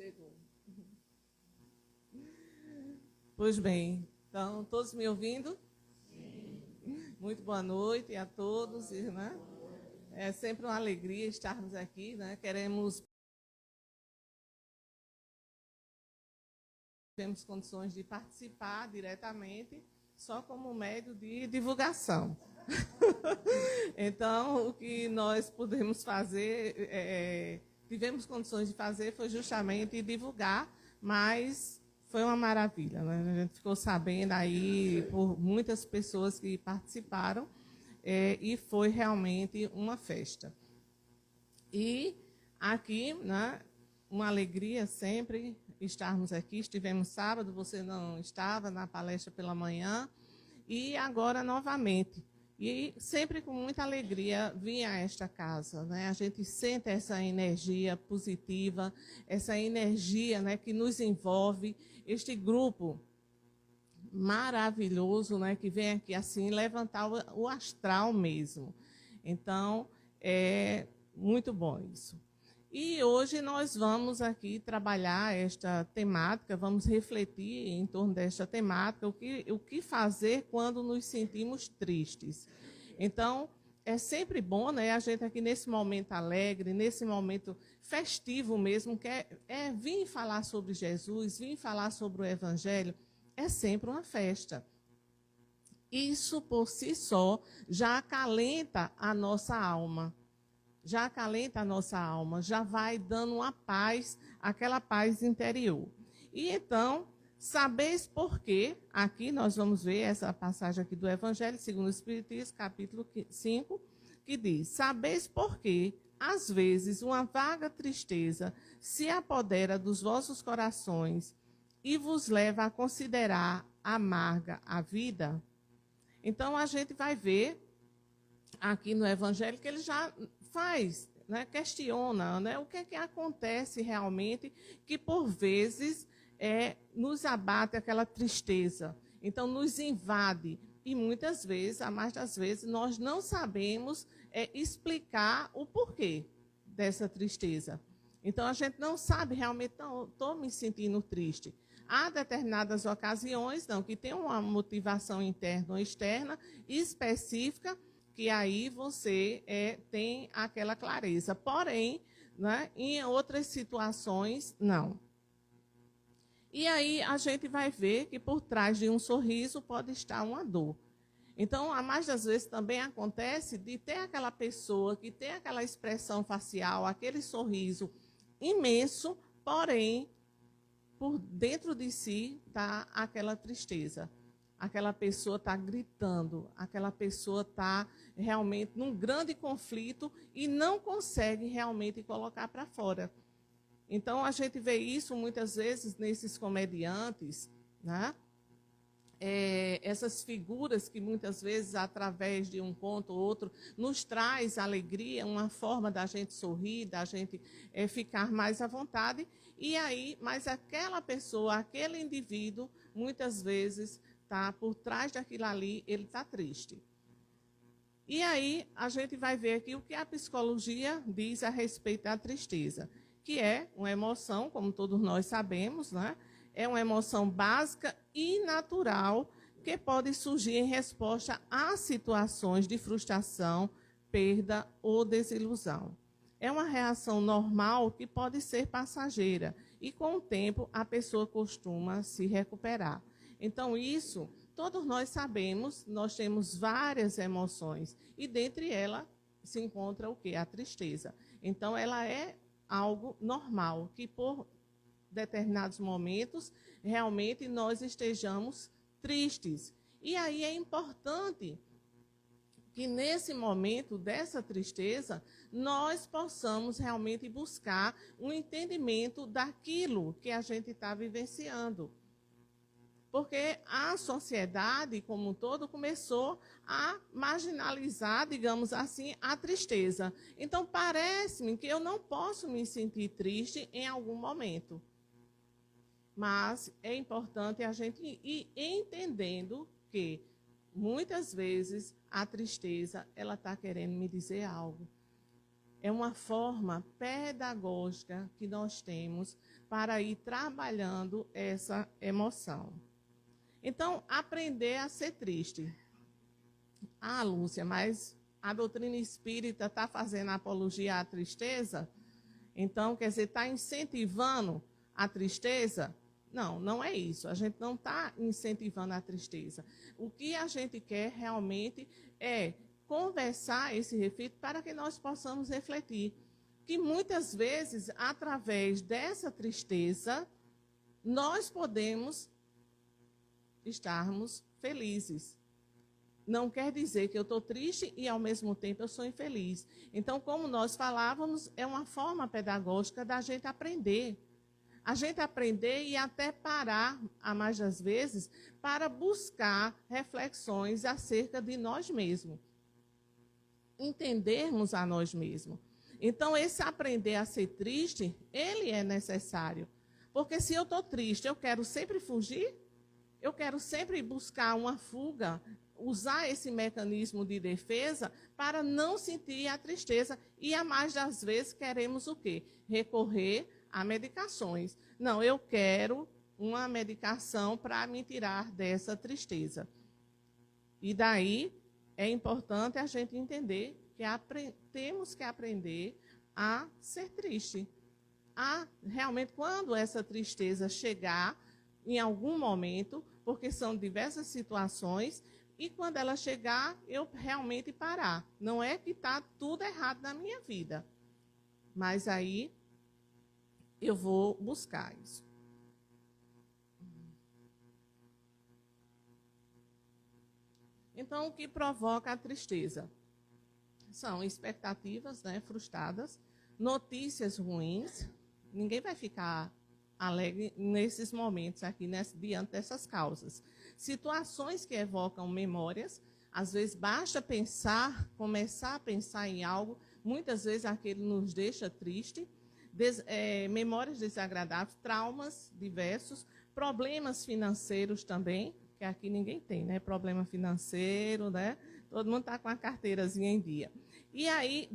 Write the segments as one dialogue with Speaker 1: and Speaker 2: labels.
Speaker 1: Chegou. Pois bem, então, todos me ouvindo? Sim. Muito boa noite a todos, né? É sempre uma alegria estarmos aqui, né? Temos condições de participar diretamente, só como médio de divulgação. Então, o que nós pudemos fazer, tivemos condições de fazer, foi justamente divulgar, mas foi uma maravilha, né? A gente ficou sabendo aí por muitas pessoas que participaram, e foi realmente uma festa. E aqui, né, uma alegria sempre estarmos aqui. Estivemos sábado, você não estava na palestra pela manhã, e agora novamente. E sempre com muita alegria vim a esta casa, né? A gente sente essa energia positiva, essa energia, né, que nos envolve, este grupo maravilhoso, né, que vem aqui assim levantar o astral mesmo. Então, é muito bom isso. E hoje nós vamos aqui trabalhar esta temática, vamos refletir em torno desta temática, o que fazer quando nos sentimos tristes. Então, é sempre bom, né, a gente aqui nesse momento alegre, nesse momento festivo mesmo, que é vir falar sobre Jesus, vir falar sobre o Evangelho, é sempre uma festa. Isso, por si só, já acalenta a nossa alma. Já acalenta a nossa alma, já vai dando uma paz, aquela paz interior. E então, sabeis por quê, aqui nós vamos ver essa passagem aqui do Evangelho, segundo o Espiritismo, capítulo 5, que diz, sabeis por quê, às vezes, uma vaga tristeza se apodera dos vossos corações e vos leva a considerar amarga a vida? Então, a gente vai ver aqui no Evangelho que ele já faz, né, questiona, né, o que é que acontece realmente que, por vezes, nos abate aquela tristeza. Então, nos invade. E, muitas vezes, a mais das vezes, nós não sabemos explicar o porquê dessa tristeza. Então, a gente não sabe realmente, não, estou me sentindo triste. Há determinadas ocasiões, não, que tem uma motivação interna ou externa específica, que aí você tem aquela clareza. Porém, né, em outras situações, não. E aí a gente vai ver que por trás de um sorriso pode estar uma dor. Então, a mais das vezes também acontece de ter aquela pessoa que tem aquela expressão facial, aquele sorriso imenso, porém, por dentro de si está aquela tristeza. Aquela pessoa está gritando, aquela pessoa está realmente num grande conflito e não consegue realmente colocar para fora. Então, a gente vê isso muitas vezes nesses comediantes, né? Essas figuras que muitas vezes, através de um conto ou outro, nos traz alegria, uma forma da gente sorrir, da gente ficar mais à vontade. E aí, mas aquela pessoa, aquele indivíduo, muitas vezes, tá por trás daquilo ali, ele está triste. E aí, a gente vai ver aqui o que a psicologia diz a respeito da tristeza, que é uma emoção, como todos nós sabemos, né? É uma emoção básica e natural que pode surgir em resposta a situações de frustração, perda ou desilusão. É uma reação normal que pode ser passageira e, com o tempo, a pessoa costuma se recuperar. Então, isso, todos nós sabemos, nós temos várias emoções e, dentre elas, se encontra o quê? A tristeza. Então, ela é algo normal, que por determinados momentos, realmente nós estejamos tristes. E aí é importante que nesse momento dessa tristeza, nós possamos realmente buscar um entendimento daquilo que a gente está vivenciando. Porque a sociedade, como um todo, começou a marginalizar, digamos assim, a tristeza. Então, parece-me que eu não posso me sentir triste em algum momento. Mas é importante a gente ir entendendo que, muitas vezes, a tristeza ela está querendo me dizer algo. é uma forma pedagógica que nós temos para ir trabalhando essa emoção. Então, aprender a ser triste. Ah, Lúcia, mas a doutrina espírita está fazendo apologia à tristeza? Então, quer dizer, está incentivando a tristeza? Não, não é isso. A gente não está incentivando a tristeza. O que a gente quer realmente é conversar esse reflito para que nós possamos refletir. Que muitas vezes, através dessa tristeza, nós podemos estarmos felizes. Não quer dizer que eu estou triste e, ao mesmo tempo, eu sou infeliz. Então, como nós falávamos, é uma forma pedagógica da gente aprender. A gente aprender e até parar, a mais das vezes, para buscar reflexões acerca de nós mesmos. Entendermos a nós mesmos. Então, esse aprender a ser triste, ele é necessário. Porque se eu estou triste, eu quero sempre fugir, eu quero sempre buscar uma fuga, usar esse mecanismo de defesa para não sentir a tristeza. E, a mais das vezes, queremos o quê? Recorrer a medicações. Não, eu quero uma medicação para me tirar dessa tristeza. E daí é importante a gente entender que temos que aprender a ser triste. A realmente, quando essa tristeza chegar em algum momento, porque são diversas situações, e quando ela chegar, eu realmente parar. Não é que está tudo errado na minha vida, mas aí eu vou buscar isso. Então, o que provoca a tristeza? São expectativas, né, frustradas, notícias ruins. Ninguém vai ficar alegre nesses momentos aqui, diante dessas causas. Situações que evocam memórias, às vezes basta pensar, começar a pensar em algo, muitas vezes aquele nos deixa triste, memórias desagradáveis, traumas diversos, problemas financeiros também, que aqui ninguém tem, né? Problema financeiro, né? Todo mundo está com a carteirazinha em dia. E aí,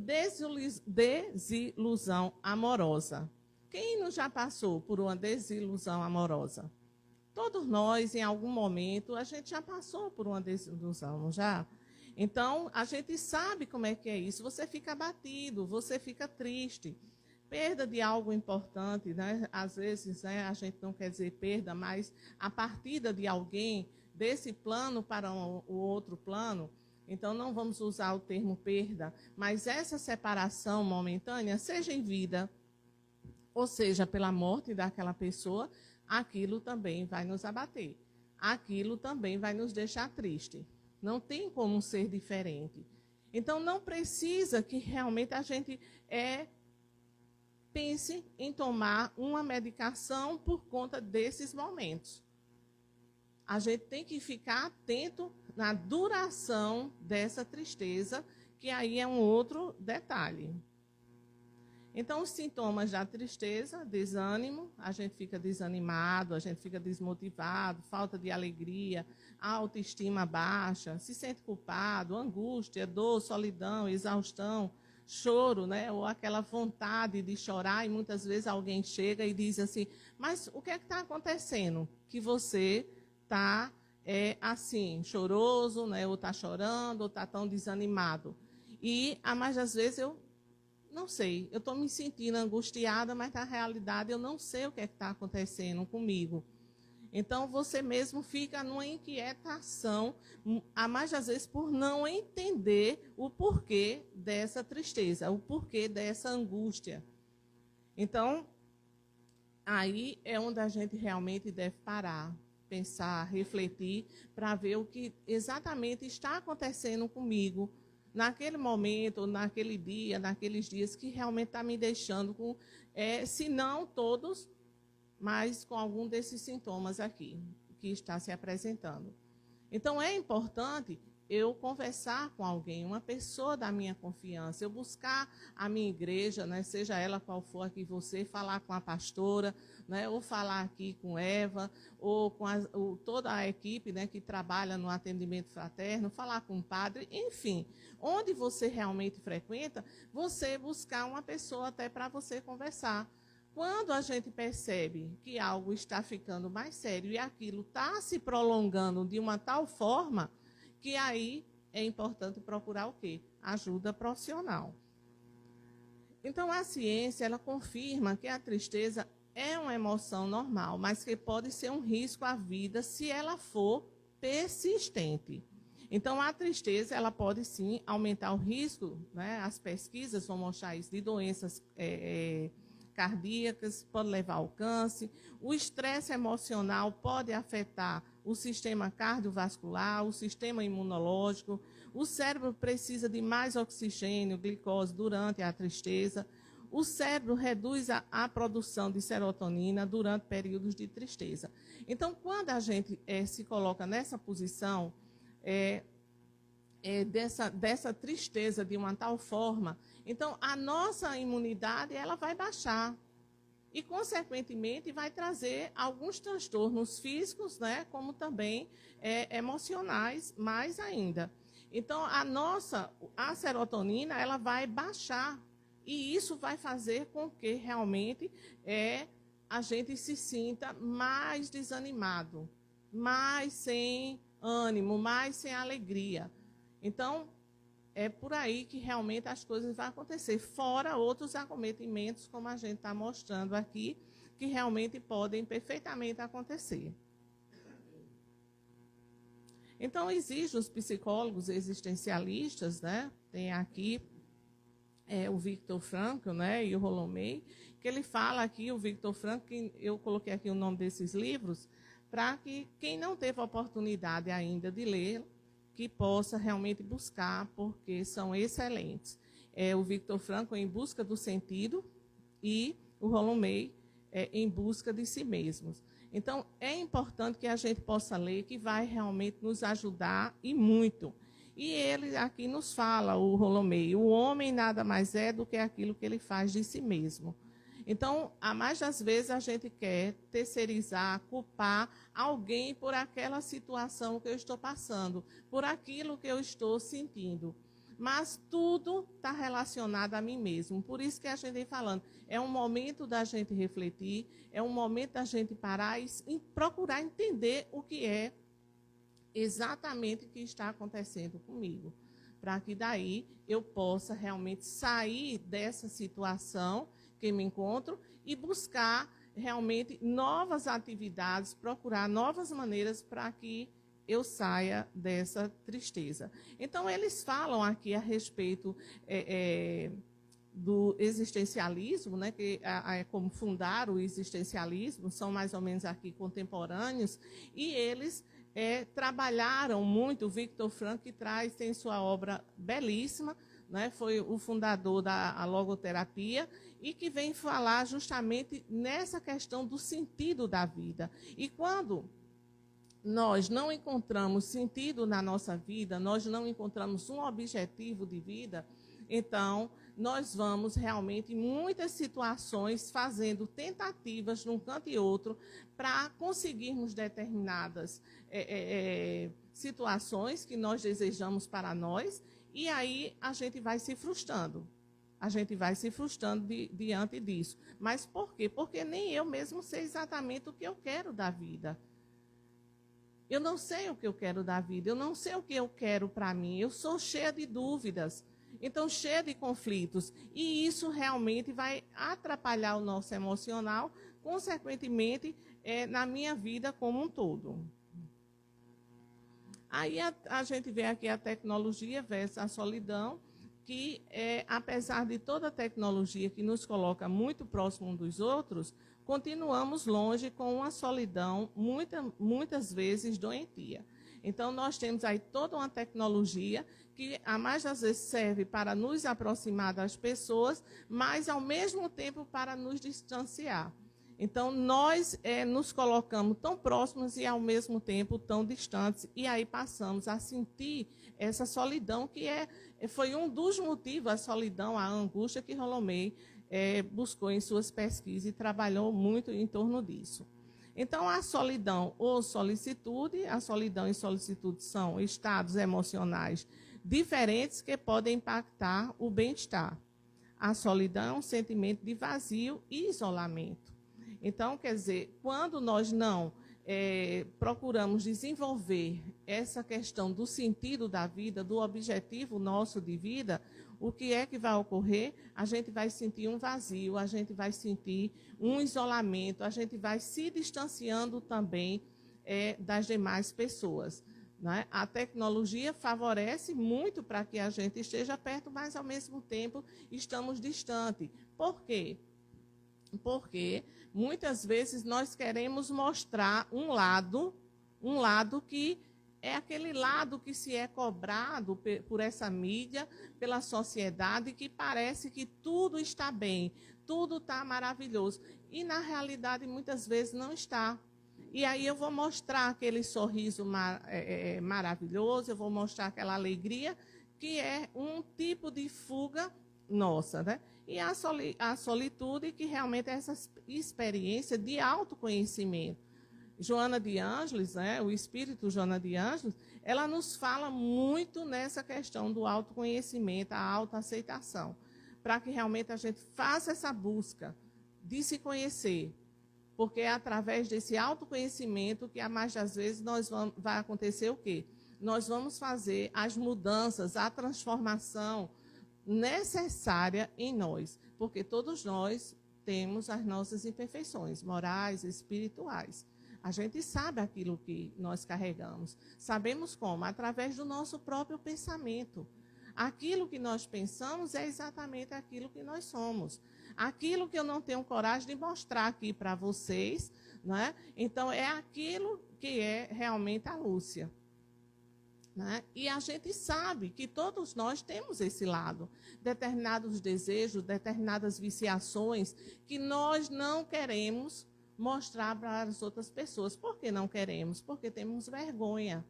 Speaker 1: desilusão amorosa. Quem não já passou por uma desilusão amorosa? Todos nós, em algum momento, a gente já passou por uma desilusão, não já? Então, a gente sabe como é que é isso. Você fica abatido, você fica triste. Perda de algo importante, né? Às vezes, né, a gente não quer dizer perda, mas a partida de alguém desse plano para o outro plano. Então, não vamos usar o termo perda, mas essa separação momentânea, seja em vida, ou seja, pela morte daquela pessoa, aquilo também vai nos abater. Aquilo também vai nos deixar triste. Não tem como ser diferente. Então, não precisa que realmente a gente pense em tomar uma medicação por conta desses momentos. A gente tem que ficar atento na duração dessa tristeza, que aí é um outro detalhe. Então, os sintomas da tristeza, desânimo, a gente fica desanimado, a gente fica desmotivado, falta de alegria, autoestima baixa, se sente culpado, angústia, dor, solidão, exaustão, choro, né? Ou aquela vontade de chorar, e muitas vezes alguém chega e diz assim, mas o que é que está acontecendo? Que você está assim, choroso, né? Ou está chorando, ou está tão desanimado. E, a mais das vezes, eu não sei, eu estou me sentindo angustiada, mas na realidade eu não sei o que é que está acontecendo comigo. Então, você mesmo fica numa inquietação, a mais das vezes por não entender o porquê dessa tristeza, o porquê dessa angústia. Então, aí é onde a gente realmente deve parar, pensar, refletir, para ver o que exatamente está acontecendo comigo, naquele momento, naquele dia, naqueles dias que realmente está me deixando com, se não todos, mas com algum desses sintomas aqui, que está se apresentando. Então, é importante eu conversar com alguém, uma pessoa da minha confiança, eu buscar a minha igreja, né, seja ela qual for aqui você, falar com a pastora, né, ou falar aqui com Eva, ou com toda a equipe, né, que trabalha no atendimento fraterno, falar com o padre, enfim, onde você realmente frequenta, você buscar uma pessoa até para você conversar. Quando a gente percebe que algo está ficando mais sério e aquilo está se prolongando de uma tal forma, que aí é importante procurar o quê? Ajuda profissional. Então, a ciência, ela confirma que a tristeza é uma emoção normal, mas que pode ser um risco à vida se ela for persistente. Então, a tristeza, ela pode sim aumentar o risco, né? As pesquisas vão mostrar isso, de doenças cardíacas, pode levar ao câncer. O estresse emocional pode afetar o sistema cardiovascular, o sistema imunológico. O cérebro precisa de mais oxigênio, glicose durante a tristeza. O cérebro reduz a produção de serotonina durante períodos de tristeza. Então, quando a gente se coloca nessa posição dessa tristeza de uma tal forma, então a nossa imunidade ela vai baixar. E, consequentemente, vai trazer alguns transtornos físicos, né, como também emocionais, mais ainda. Então, a serotonina ela vai baixar. E isso vai fazer com que realmente a gente se sinta mais desanimado, mais sem ânimo, mais sem alegria. Então, é por aí que realmente as coisas vão acontecer, fora outros acometimentos, como a gente está mostrando aqui, que realmente podem perfeitamente acontecer. Então, existem os psicólogos existencialistas, né? Tem aqui o Viktor Frankl, né? E o Rollo May, que ele fala aqui, o Viktor Frankl, que eu coloquei aqui o nome desses livros, para que quem não teve a oportunidade ainda de ler, que possa realmente buscar, porque são excelentes. O Viktor Frankl Em Busca do Sentido e o Rollo May Em Busca de Si Mesmos. Então, é importante que a gente possa ler, que vai realmente nos ajudar e muito. E ele aqui nos fala, o Rollo May, o homem nada mais é do que aquilo que ele faz de si mesmo. Então, a mais das vezes a gente quer terceirizar, culpar alguém por aquela situação que eu estou passando, por aquilo que eu estou sentindo. Mas tudo está relacionado a mim mesmo. Por isso que a gente vem falando, é um momento da gente refletir, é um momento da gente parar e procurar entender o que é exatamente o que está acontecendo comigo, para que daí eu possa realmente sair dessa situação que me encontro e buscar realmente novas atividades, procurar novas maneiras para que eu saia dessa tristeza. Então, eles falam aqui a respeito do existencialismo, né, que é como fundar o existencialismo, são mais ou menos aqui contemporâneos, e eles trabalharam muito. O Viktor Frankl, que tem sua obra belíssima, né, foi o fundador da logoterapia, e que vem falar justamente nessa questão do sentido da vida. E quando nós não encontramos sentido na nossa vida, nós não encontramos um objetivo de vida, então nós vamos realmente em muitas situações fazendo tentativas num canto e outro para conseguirmos determinadas situações que nós desejamos para nós, e aí a gente vai se frustrando. A gente vai se frustrando diante disso. Mas por quê? Porque nem eu mesmo sei exatamente o que eu quero da vida. Eu não sei o que eu quero da vida, eu não sei o que eu quero para mim. Eu sou cheia de dúvidas, então cheia de conflitos. E isso realmente vai atrapalhar o nosso emocional, consequentemente, na minha vida como um todo. Aí a gente vê aqui a tecnologia versus a solidão, que apesar de toda a tecnologia que nos coloca muito próximo uns dos outros, continuamos longe com uma solidão muitas vezes doentia. Então, nós temos aí toda uma tecnologia que, a mais das vezes, serve para nos aproximar das pessoas, mas, ao mesmo tempo, para nos distanciar. Então, nós nos colocamos tão próximos e, ao mesmo tempo, tão distantes. E aí passamos a sentir essa solidão, que foi um dos motivos, a solidão, a angústia que Rolomei buscou em suas pesquisas e trabalhou muito em torno disso. Então, a solidão ou solicitude, a solidão e solicitude são estados emocionais diferentes que podem impactar o bem-estar. A solidão é um sentimento de vazio e isolamento. Então, quer dizer, quando nós não procuramos desenvolver essa questão do sentido da vida, do objetivo nosso de vida, o que é que vai ocorrer? A gente vai sentir um vazio, a gente vai sentir um isolamento, a gente vai se distanciando também das demais pessoas. Né? A tecnologia favorece muito para que a gente esteja perto, mas, ao mesmo tempo, estamos distantes. Por quê? Porque muitas vezes nós queremos mostrar um lado que é aquele lado que se é cobrado por essa mídia, pela sociedade, que parece que tudo está bem, tudo está maravilhoso. E, na realidade, muitas vezes não está. E aí eu vou mostrar aquele sorriso maravilhoso, eu vou mostrar aquela alegria, que é um tipo de fuga nossa, né? E a solitude, que realmente é essa experiência de autoconhecimento. Joana de Ângeles, né, o espírito Joana de Ângeles, ela nos fala muito nessa questão do autoconhecimento, a autoaceitação, para que realmente a gente faça essa busca de se conhecer, porque é através desse autoconhecimento que, a mais das vezes, vai acontecer o quê? Nós vamos fazer as mudanças, a transformação necessária em nós, porque todos nós temos as nossas imperfeições morais, espirituais. A gente sabe aquilo que nós carregamos. Sabemos como? Através do nosso próprio pensamento. Aquilo que nós pensamos é exatamente aquilo que nós somos. Aquilo que eu não tenho coragem de mostrar aqui para vocês, né? Então, é aquilo que é realmente a Lúcia. Né? E a gente sabe que todos nós temos esse lado, determinados desejos, determinadas viciações que nós não queremos mostrar para as outras pessoas. Por que não queremos? Porque temos vergonha.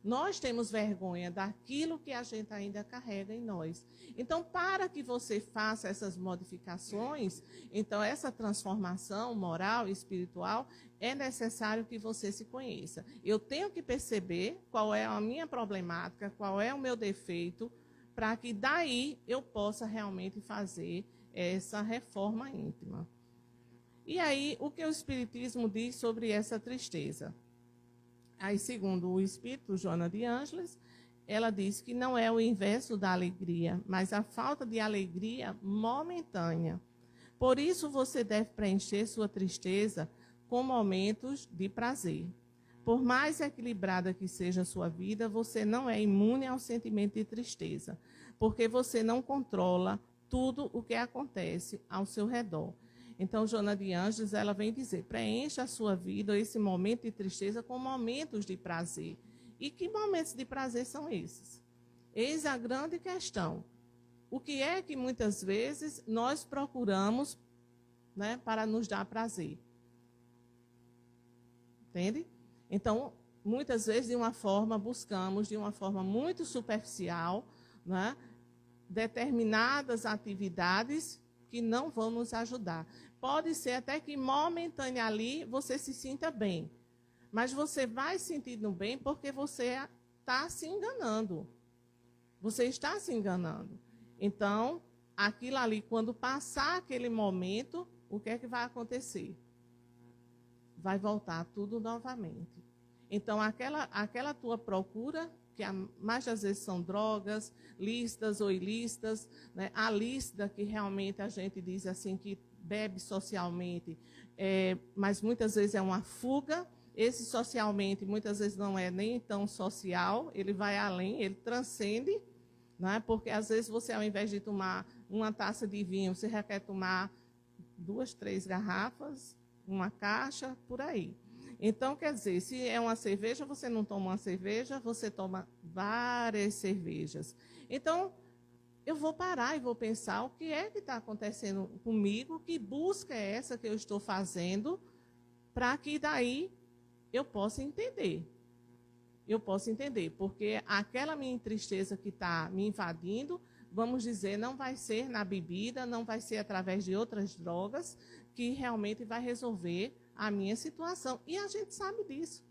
Speaker 1: Nós temos vergonha daquilo que a gente ainda carrega em nós. Então, para que você faça essas modificações, então essa transformação moral e espiritual, é necessário que você se conheça. Eu tenho que perceber qual é a minha problemática, qual é o meu defeito, para que daí eu possa realmente fazer essa reforma íntima. E aí, o que o Espiritismo diz sobre essa tristeza? Aí, segundo o Espírito Joana de Ângeles, ela diz que não é o inverso da alegria, mas a falta de alegria momentânea. Por isso, você deve preencher sua tristeza com momentos de prazer. Por mais equilibrada que seja a sua vida, você não é imune ao sentimento de tristeza, porque você não controla tudo o que acontece ao seu redor. Então, Joana de Ângeles, ela vem dizer, preencha a sua vida, esse momento de tristeza, com momentos de prazer. E que momentos de prazer são esses? Eis a grande questão. O que é que, muitas vezes, nós procuramos, né, para nos dar prazer? Entende? Então, muitas vezes, buscamos de uma forma muito superficial, né, determinadas atividades que não vão nos ajudar. Pode ser até que momentânea ali você se sinta bem, mas você vai sentindo bem porque você está se enganando. Você está se enganando. Então, aquilo ali, quando passar aquele momento, o que é que vai acontecer? Vai voltar tudo novamente. Então, aquela tua procura, que mais das vezes são drogas, lícitas ou ilícitas, né? A lícita, que realmente a gente diz assim, que bebe socialmente, mas muitas vezes é uma fuga. Esse socialmente, muitas vezes não é nem tão social, ele vai além, ele transcende, né? Porque às vezes você, ao invés de tomar uma taça de vinho, você já quer tomar 2, 3 garrafas, uma caixa, por aí. Então, quer dizer, se é uma cerveja, você não toma uma cerveja, você toma várias cervejas. Então, eu vou parar e vou pensar o que é que está acontecendo comigo, que busca é essa que eu estou fazendo, para que daí eu possa entender. Eu posso entender, porque aquela minha tristeza que está me invadindo, vamos dizer, não vai ser na bebida, não vai ser através de outras drogas que realmente vai resolver a minha situação. E a gente sabe disso.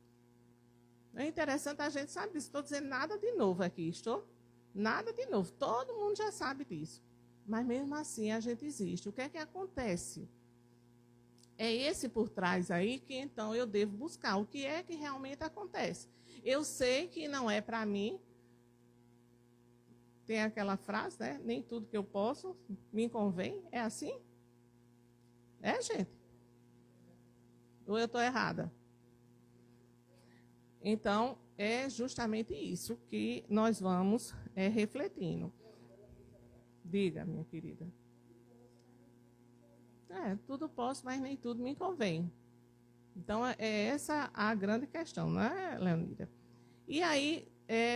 Speaker 1: É interessante, a gente sabe disso. Estou dizendo nada de novo aqui, estou? Nada de novo. Todo mundo já sabe disso. Mas mesmo assim a gente existe. O que é que acontece? É esse por trás aí que então eu devo buscar. O que é que realmente acontece? Eu sei que não é para mim. Tem aquela frase, né? Nem tudo que eu posso me convém. É assim? É, gente? Ou eu estou errada? Então, é justamente isso que nós vamos refletindo. Diga, minha querida. Tudo posso, mas nem tudo me convém. Então, é essa a grande questão, não é, Leonida? E aí,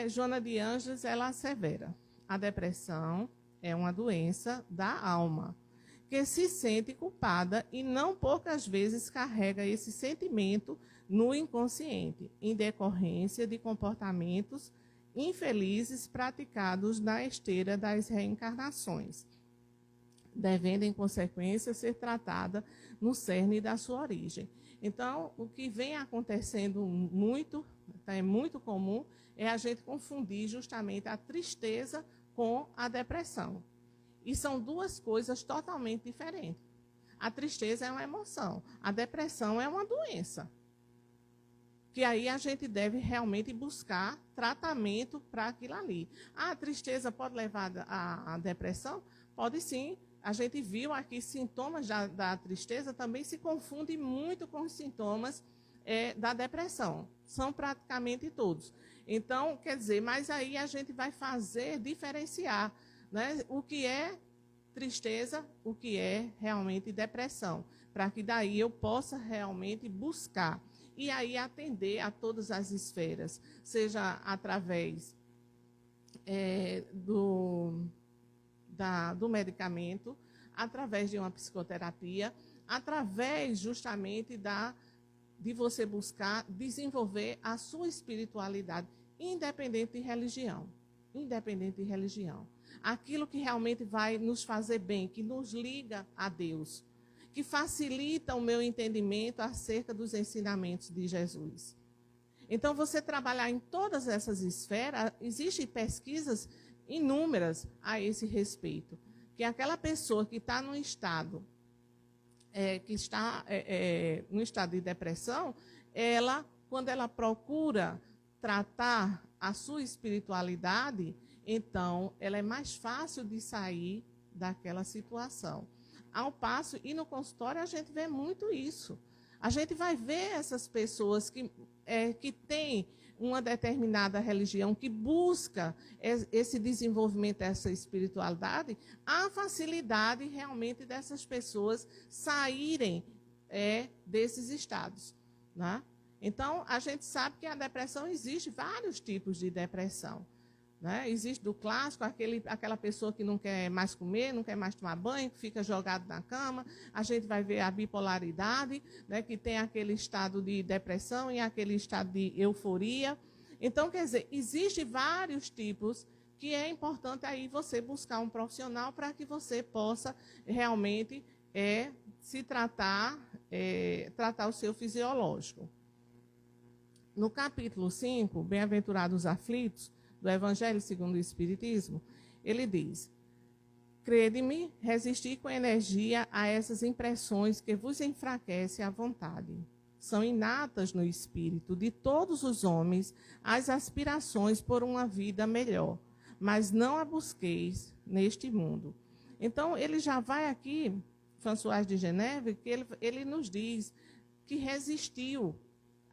Speaker 1: Joana de Ângeles, ela assevera. A depressão é uma doença da alma, que se sente culpada e não poucas vezes carrega esse sentimento no inconsciente, em decorrência de comportamentos infelizes praticados na esteira das reencarnações, devendo, em consequência, ser tratada no cerne da sua origem. Então, o que vem acontecendo muito, é muito comum, é a gente confundir justamente a tristeza com a depressão. E são duas coisas totalmente diferentes. A tristeza é uma emoção, a depressão é uma doença. Que aí a gente deve realmente buscar tratamento para aquilo ali. A tristeza pode levar à depressão? Pode sim. A gente viu aqui sintomas da tristeza também se confundem muito com os sintomas da depressão. São praticamente todos. Então, quer dizer, mas aí a gente vai diferenciar, né, o que é tristeza, o que é realmente depressão, para que daí eu possa realmente buscar. E aí atender a todas as esferas, seja através do medicamento, através de uma psicoterapia, através justamente de você buscar desenvolver a sua espiritualidade, independente de religião. Independente de religião. Aquilo que realmente vai nos fazer bem, que nos liga a Deus, que facilita o meu entendimento acerca dos ensinamentos de Jesus. Então, você trabalhar em todas essas esferas, existem pesquisas inúmeras a esse respeito, que aquela pessoa que está no estado, no estado de depressão, quando ela procura tratar a sua espiritualidade, então ela é mais fácil de sair daquela situação. Ao passo, e no consultório a gente vê muito isso. A gente vai ver essas pessoas que têm uma determinada religião, que busca esse desenvolvimento dessa espiritualidade, a facilidade realmente dessas pessoas saírem desses estados. Né? Então, a gente sabe que a depressão, existe vários tipos de depressão. Né? Existe do clássico, aquela pessoa que não quer mais comer, não quer mais tomar banho, que fica jogado na cama. A gente vai ver a bipolaridade, né, que tem aquele estado de depressão e aquele estado de euforia. Então, quer dizer, existem vários tipos que é importante aí você buscar um profissional para que você possa realmente se tratar, tratar o seu fisiológico. No capítulo 5, Bem-aventurados os aflitos, do Evangelho segundo o Espiritismo, ele diz: crede-me, resisti com energia a essas impressões que vos enfraquecem a vontade. São inatas no espírito de todos os homens as aspirações por uma vida melhor, mas não a busqueis neste mundo. Então, ele já vai aqui, François de Geneve, que ele nos diz que resistiu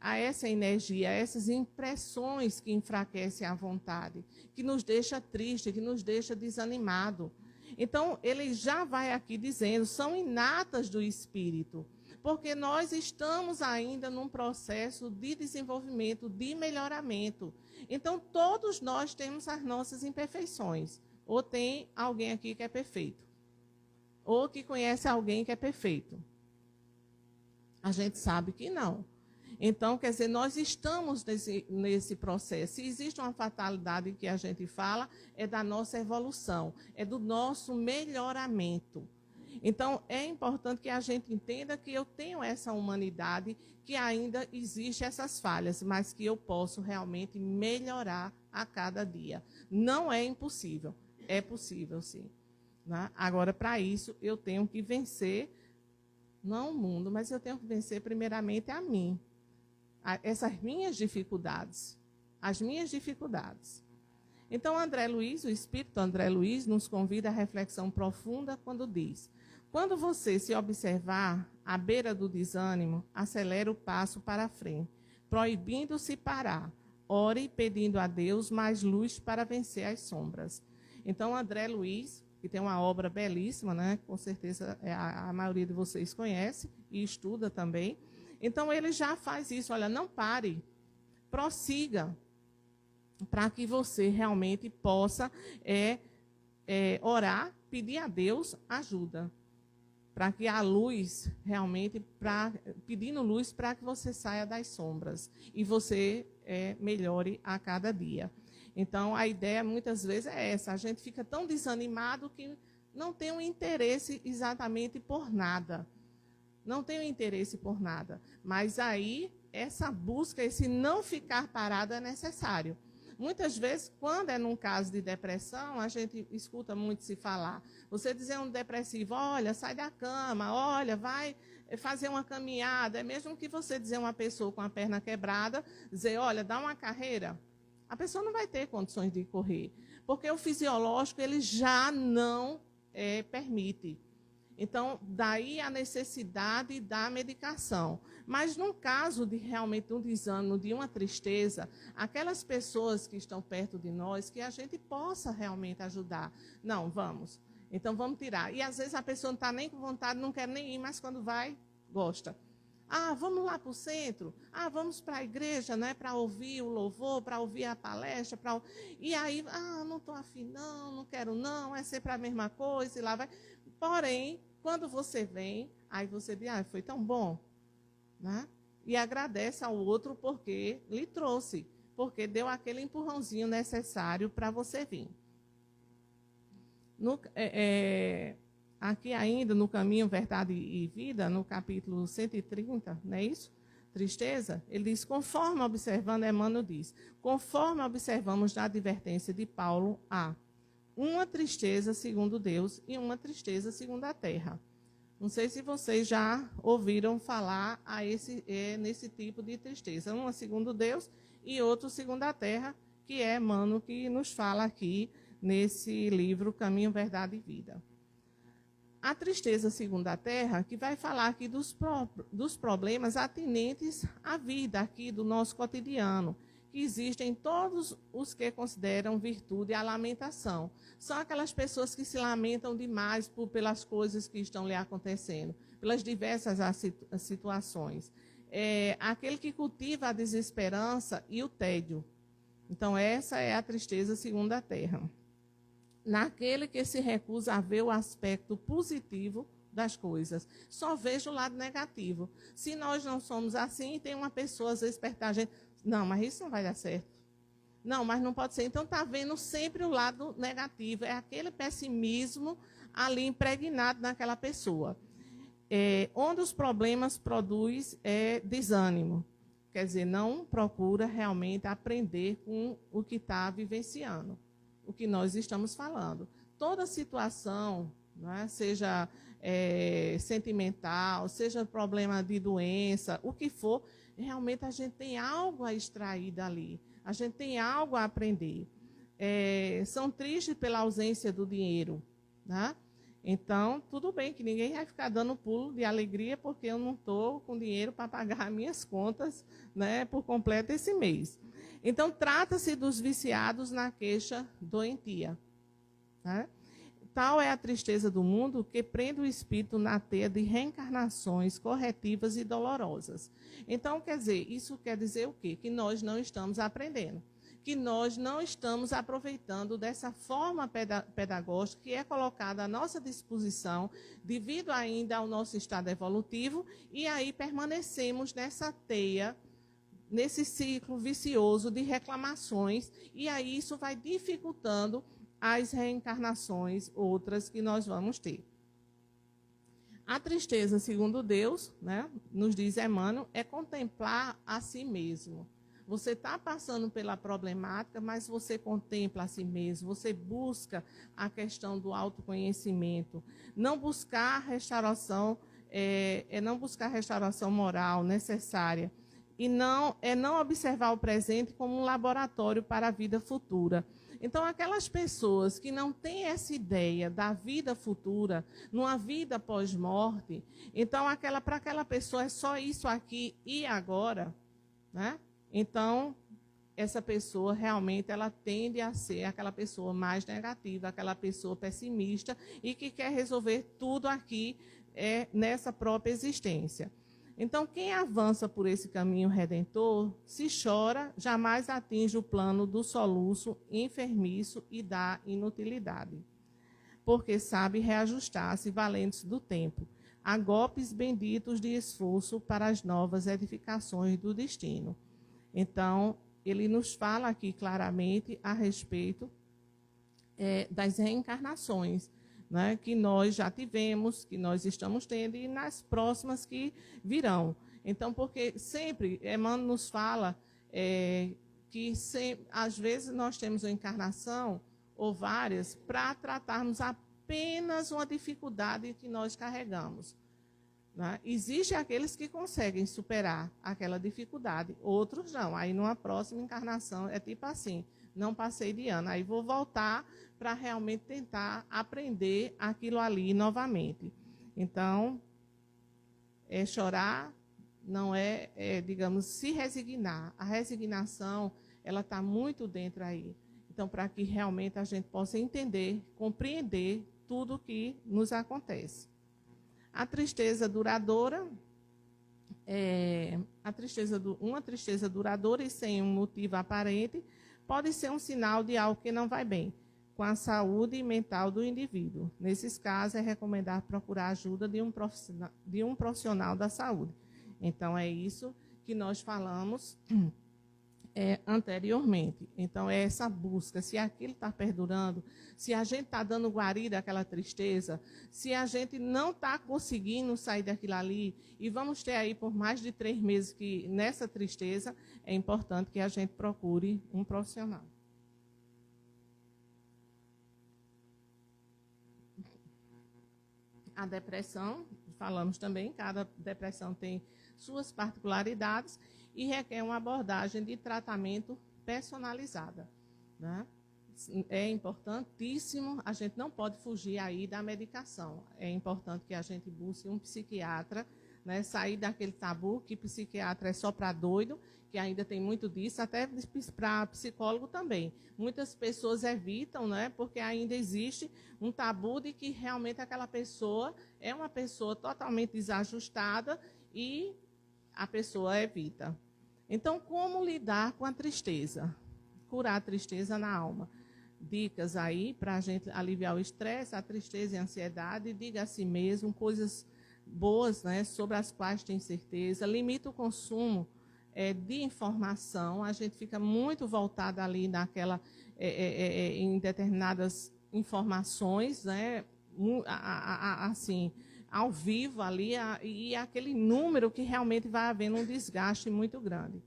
Speaker 1: a essa energia, a essas impressões que enfraquecem a vontade, que nos deixa triste, que nos deixa desanimado. Então, ele já vai aqui dizendo, são inatas do espírito, porque nós estamos ainda num processo de desenvolvimento, de melhoramento. Então, todos nós temos as nossas imperfeições, Ou tem alguém aqui que é perfeito? Ou que conhece alguém que é perfeito? A gente sabe que não. Então, quer dizer, nós estamos nesse processo. Se existe uma fatalidade que a gente fala, é da nossa evolução, é do nosso melhoramento. Então, é importante que a gente entenda que eu tenho essa humanidade, que ainda existe essas falhas, mas que eu posso realmente melhorar a cada dia. Não é impossível, é possível sim. Né? Agora, para isso, eu tenho que vencer, não o mundo, mas eu tenho que vencer primeiramente a mim. Essas minhas dificuldades, as minhas dificuldades. Então, André Luiz, o Espírito André Luiz, nos convida à reflexão profunda quando diz: quando você se observar à beira do desânimo, acelere o passo para a frente, proibindo-se parar. Ore pedindo a Deus mais luz para vencer as sombras. Então, André Luiz, que tem uma obra belíssima, né? Com certeza a maioria de vocês conhece e estuda também. Então, ele já faz isso. Olha, não pare, prossiga, para que você realmente possa orar, pedir a Deus ajuda, para que a luz realmente, pedindo luz para que você saia das sombras e você melhore a cada dia. Então, a ideia muitas vezes é essa, a gente fica tão desanimado que não tem um interesse exatamente por nada. Não tenho interesse por nada. Mas aí, essa busca, esse não ficar parado é necessário. Muitas vezes, quando é num caso de depressão, a gente escuta muito se falar. Você dizer a um depressivo, olha, sai da cama, olha, vai fazer uma caminhada. É mesmo que você dizer a uma pessoa com a perna quebrada, dizer, olha, dá uma carreira. A pessoa não vai ter condições de correr. Porque o fisiológico, ele já não permite. Então, daí a necessidade da medicação. Mas, num caso de realmente um desânimo, de uma tristeza, aquelas pessoas que estão perto de nós, que a gente possa realmente ajudar. Não, vamos. Então, vamos tirar. E, às vezes, a pessoa não está nem com vontade, não quer nem ir, mas quando vai, gosta. Ah, vamos lá para o centro? Ah, vamos para a igreja, né, para ouvir o louvor, para ouvir a palestra. E aí, não estou afim, não quero não, é sempre a mesma coisa, e lá vai. Porém, quando você vem, aí você diz, foi tão bom, né? E agradece ao outro porque lhe trouxe, porque deu aquele empurrãozinho necessário para você vir. Aqui ainda, no Caminho, Verdade e Vida, no capítulo 130, não é isso? Tristeza, ele diz, conforme observando, Emmanuel diz, conforme observamos na advertência de Paulo, há uma tristeza segundo Deus e uma tristeza segundo a terra. Não sei se vocês já ouviram falar nesse tipo de tristeza. Uma segundo Deus e outra segundo a terra, que é Emmanuel que nos fala aqui nesse livro Caminho, Verdade e Vida. A tristeza segundo a terra, que vai falar aqui dos problemas atinentes à vida aqui do nosso cotidiano, que existem todos os que consideram virtude a lamentação. São aquelas pessoas que se lamentam demais pelas coisas que estão lhe acontecendo, pelas diversas situações. Aquele que cultiva a desesperança e o tédio. Então, essa é a tristeza segundo a terra. Naquele que se recusa a ver o aspecto positivo das coisas. Só vejo o lado negativo. Se nós não somos assim, tem uma pessoa, às vezes, perto da gente, não, mas isso não vai dar certo. Não, mas não pode ser. Então, está vendo sempre o lado negativo. É aquele pessimismo ali impregnado naquela pessoa. Onde os problemas produzem desânimo. Quer dizer, não procura realmente aprender com o que está vivenciando. O que nós estamos falando. Toda situação, né, seja sentimental, seja problema de doença, o que for, realmente a gente tem algo a extrair dali. A gente tem algo a aprender. São tristes pela ausência do dinheiro. Né? Então, tudo bem que ninguém vai ficar dando pulo de alegria porque eu não estou com dinheiro para pagar minhas contas, né, por completo esse mês. Então, trata-se dos viciados na queixa doentia. Né? Tal é a tristeza do mundo que prende o espírito na teia de reencarnações corretivas e dolorosas. Então, quer dizer, isso quer dizer o quê? Que nós não estamos aprendendo. que nós não estamos aproveitando dessa forma pedagógica que é colocada à nossa disposição, devido ainda ao nosso estado evolutivo, e aí permanecemos nessa teia, nesse ciclo vicioso de reclamações, e aí isso vai dificultando as reencarnações outras que nós vamos ter. A tristeza, segundo Deus, né, nos diz Emmanuel, é contemplar a si mesmo. Você está passando pela problemática, mas você contempla a si mesmo, você busca a questão do autoconhecimento. Não buscar restauração, não buscar restauração moral necessária. E não observar o presente como um laboratório para a vida futura. Então, aquelas pessoas que não têm essa ideia da vida futura, numa vida pós-morte, então, para aquela pessoa é só isso aqui e agora, né? Então, essa pessoa realmente ela tende a ser aquela pessoa mais negativa, aquela pessoa pessimista e que quer resolver tudo aqui nessa própria existência. Então, quem avança por esse caminho redentor, se chora, jamais atinge o plano do soluço enfermiço e da inutilidade, porque sabe reajustar-se valendo-se do tempo, a golpes benditos de esforço para as novas edificações do destino. Então, ele nos fala aqui claramente a respeito das reencarnações, né, que nós já tivemos, que nós estamos tendo e nas próximas que virão. Então, porque sempre Emmanuel nos fala que às vezes nós temos uma encarnação ou várias para tratarmos apenas uma dificuldade que nós carregamos. Né? Existem aqueles que conseguem superar aquela dificuldade, outros não. Aí, numa próxima encarnação, é tipo assim, não passei de ano, aí vou voltar para realmente tentar aprender aquilo ali novamente. Então, chorar não digamos, se resignar. A resignação, ela está muito dentro aí. Então, para que realmente a gente possa entender, compreender tudo o que nos acontece. A tristeza duradoura, uma tristeza duradoura e sem um motivo aparente, pode ser um sinal de algo que não vai bem com a saúde mental do indivíduo. Nesses casos, é recomendar procurar ajuda de um profissional da saúde. Então, é isso que nós falamos anteriormente. Então, é essa busca, se aquilo está perdurando, se a gente está dando guarida àquela tristeza, se a gente não está conseguindo sair daquilo ali, e vamos ter aí por mais de 3 meses que nessa tristeza, é importante que a gente procure um profissional. A depressão, falamos também, cada depressão tem suas particularidades e requer uma abordagem de tratamento personalizada, né? É importantíssimo, a gente não pode fugir aí da medicação. É importante que a gente busque um psiquiatra, né? Sair daquele tabu que psiquiatra é só para doido, que ainda tem muito disso, até para psicólogo também. Muitas pessoas evitam, né? Porque ainda existe um tabu de que realmente aquela pessoa é uma pessoa totalmente desajustada e a pessoa evita. Então, como lidar com a tristeza? Curar a tristeza na alma. Dicas aí para a gente aliviar o estresse, a tristeza e a ansiedade. Diga a si mesmo coisas boas, né, sobre as quais tem certeza. Limita o consumo de informação. A gente fica muito voltada ali em determinadas informações, né, assim, ao vivo ali, e aquele número que realmente vai havendo um desgaste muito grande.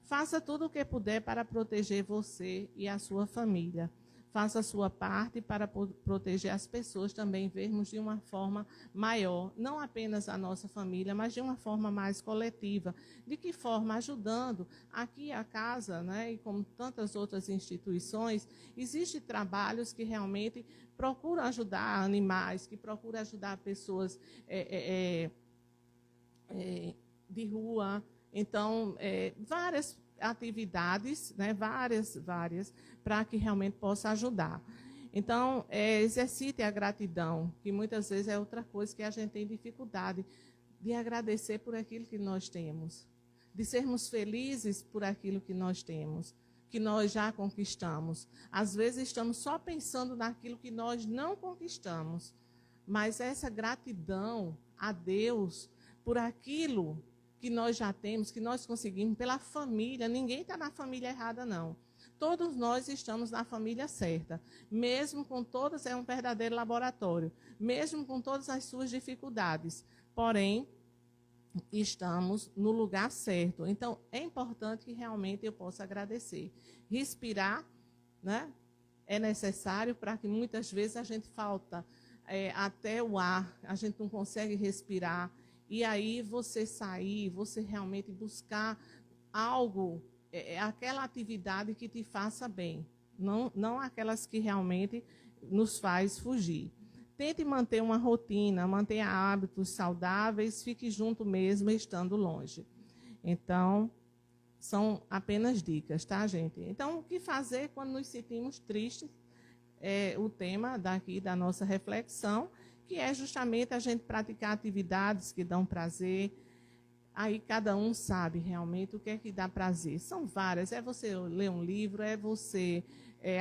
Speaker 1: Faça tudo o que puder para proteger você e a sua família. Faça a sua parte para proteger as pessoas, também vermos de uma forma maior, não apenas a nossa família, mas de uma forma mais coletiva. De que forma? Ajudando. Aqui a casa, né, e como tantas outras instituições, existem trabalhos que realmente procuram ajudar animais, que procuram ajudar pessoas de rua. Então, várias atividades, né, várias, para que realmente possa ajudar. Então, exercite a gratidão, que muitas vezes é outra coisa que a gente tem dificuldade de agradecer por aquilo que nós temos, de sermos felizes por aquilo que nós temos, que nós já conquistamos. Às vezes estamos só pensando naquilo que nós não conquistamos. Mas essa gratidão a Deus por aquilo que nós já temos, que nós conseguimos, pela família. Ninguém está na família errada, não. Todos nós estamos na família certa. Mesmo com todas, é um verdadeiro laboratório. Mesmo com todas as suas dificuldades. Porém, estamos no lugar certo. Então, é importante que realmente eu possa agradecer. Respirar, né, é necessário para que muitas vezes a gente falta até o ar, a gente não consegue respirar. E aí você sair, você realmente buscar algo, aquela atividade que te faça bem. Não aquelas que realmente nos faz fugir. Tente manter uma rotina, mantenha hábitos saudáveis, fique junto mesmo, estando longe. Então, são apenas dicas, tá, gente? Então, o que fazer quando nos sentimos tristes? É o tema daqui da nossa reflexão, que é justamente a gente praticar atividades que dão prazer. Aí cada um sabe realmente o que é que dá prazer. São várias. É você ler um livro, é você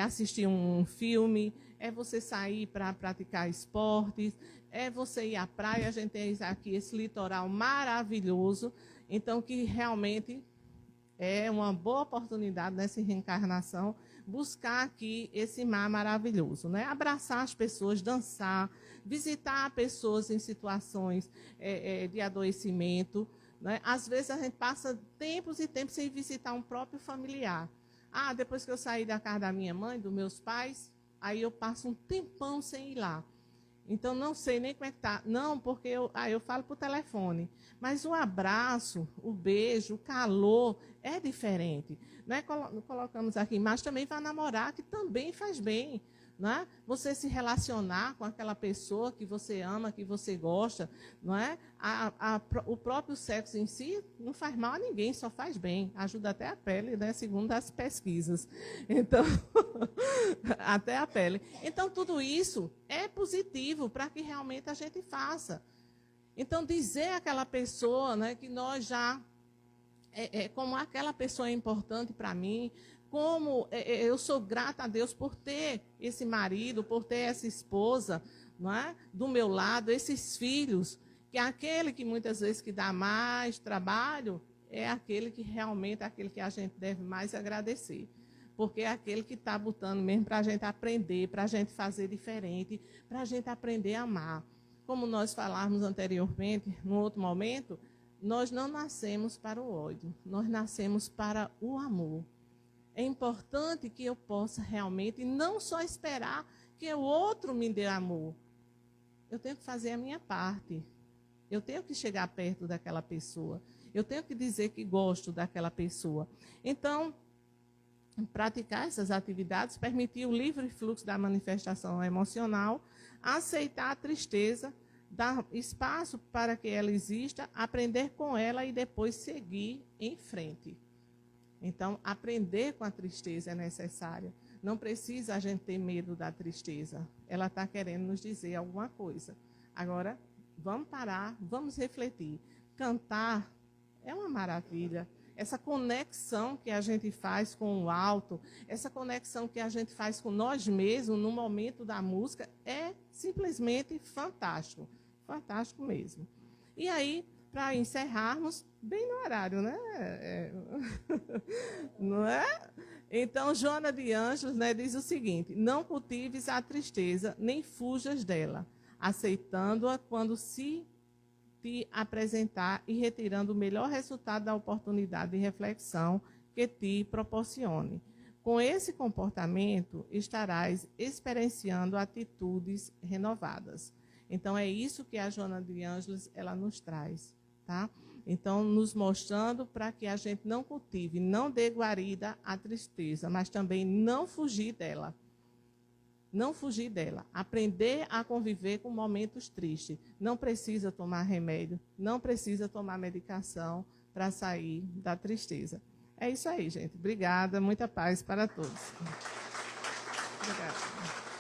Speaker 1: assistir um filme, é você sair para praticar esportes, é você ir à praia. A gente tem aqui esse litoral maravilhoso, então que realmente é uma boa oportunidade nessa reencarnação buscar aqui esse mar maravilhoso, né? Abraçar as pessoas, dançar, visitar pessoas em situações de adoecimento, né? Às vezes a gente passa tempos e tempos sem visitar um próprio familiar. Ah, depois que eu saí da casa da minha mãe, dos meus pais, aí eu passo um tempão sem ir lá. Então, não sei nem como é que está. Não, porque eu falo por telefone. Mas o abraço, o beijo, o calor é diferente. Não é? Colocamos aqui, mas também vai namorar, que também faz bem. Não é? Você se relacionar com aquela pessoa que você ama, que você gosta, não é? O próprio sexo em si não faz mal a ninguém, só faz bem. Ajuda até a pele, né? Segundo as pesquisas. Então, até a pele. Então, tudo isso é positivo para que realmente a gente faça. Então, dizer àquela pessoa, né, que nós já... como aquela pessoa é importante para mim, como eu sou grata a Deus por ter esse marido, por ter essa esposa, não é? Do meu lado, esses filhos, que é aquele que muitas vezes que dá mais trabalho, é aquele que realmente aquele que a gente deve mais agradecer. Porque é aquele que está botando mesmo para a gente aprender, para a gente fazer diferente, para a gente aprender a amar. Como nós falamos anteriormente, num outro momento, nós não nascemos para o ódio, nós nascemos para o amor. É importante que eu possa realmente não só esperar que o outro me dê amor. Eu tenho que fazer a minha parte. Eu tenho que chegar perto daquela pessoa. Eu tenho que dizer que gosto daquela pessoa. Então, praticar essas atividades, permitir o livre fluxo da manifestação emocional, aceitar a tristeza, dar espaço para que ela exista, aprender com ela e depois seguir em frente. Então, aprender com a tristeza é necessário. Não precisa a gente ter medo da tristeza. Ela está querendo nos dizer alguma coisa. Agora, vamos parar, vamos refletir. Cantar é uma maravilha. Essa conexão que a gente faz com o alto, essa conexão que a gente faz com nós mesmos no momento da música é simplesmente fantástico. Fantástico mesmo. E aí, para encerrarmos, bem no horário, né? Não é? Então, Joana de Ângeles, né, diz o seguinte: não cultives a tristeza, nem fujas dela, aceitando-a quando se te apresentar e retirando o melhor resultado da oportunidade de reflexão que te proporcione. Com esse comportamento, estarás experienciando atitudes renovadas. Então, é isso que a Joana de Ângeles ela nos traz, tá? Então, nos mostrando para que a gente não cultive, não dê guarida à tristeza, mas também não fugir dela. Não fugir dela. Aprender a conviver com momentos tristes. Não precisa tomar remédio, não precisa tomar medicação para sair da tristeza. É isso aí, gente. Obrigada, muita paz para todos. Obrigada.